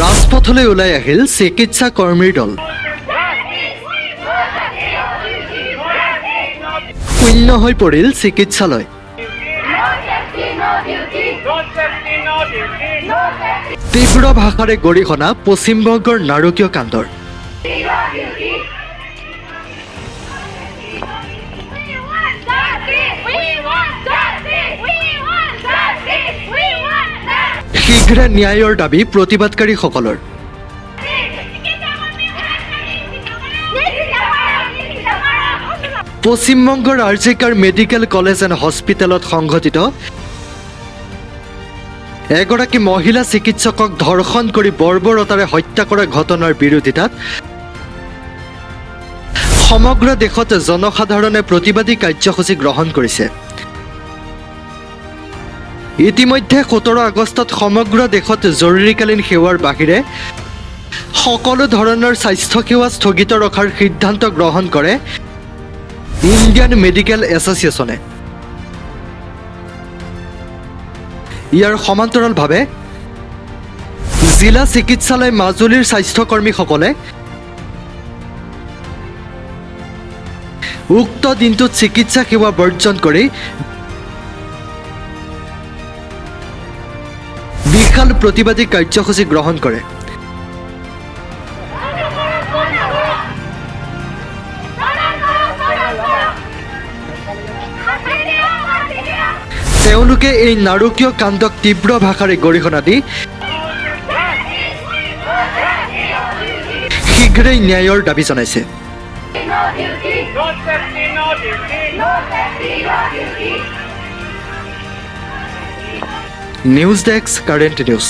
ৰাজপথলৈ ওলাই আহিল চিকিৎসা কৰ্মীৰ দল। শূন্য হৈ পৰিল চিকিৎসালয়। তীব্ৰ ভাষাৰে গৰিহণা পশ্চিমবংগৰ নাৰকীয় কাণ্ডৰ। শীঘ্ৰে ন্যায়ৰ দাবী প্ৰতিবাদকাৰীসকলৰ। পশ্চিমবংগৰ আৰজিকাৰ মেডিকেল কলেজ এণ্ড হস্পিটেলত সংঘটিত এগৰাকী মহিলা চিকিৎসকক ধৰ্ষণ কৰি বৰ্বৰতাৰে হত্যা কৰা ঘটনাৰ বিৰোধিতাত সমগ্ৰ দেশত জনসাধাৰণে প্ৰতিবাদী কাৰ্যসূচী গ্ৰহণ কৰিছে। ইতিমধ্যে 17 আগষ্টত সমগ্ৰ দেশত জৰুৰীকালীন সেৱাৰ বাহিৰে সকলো ধৰণৰ স্বাস্থ্য সেৱা স্থগিত ৰখাৰ সিদ্ধান্ত গ্ৰহণ কৰে ইণ্ডিয়ান মেডিকেল এছ'চিয়েশ্যনে। ইয়াৰ সমান্তৰালভাৱে জিলা চিকিৎসালয় মাজুলীৰ স্বাস্থ্যকৰ্মীসকলে উক্ত দিনটোত চিকিৎসা সেৱা বৰ্জন কৰি বিশাল প্ৰতিবাদী কাৰ্যসূচী গ্ৰহণ কৰে। তেওঁলোকে এই নাৰকীয় কাণ্ডক তীব্ৰ ভাষাৰে গৰিহণা দি শীঘ্ৰেই ন্যায়ৰ দাবী জনাইছে। News desk current news.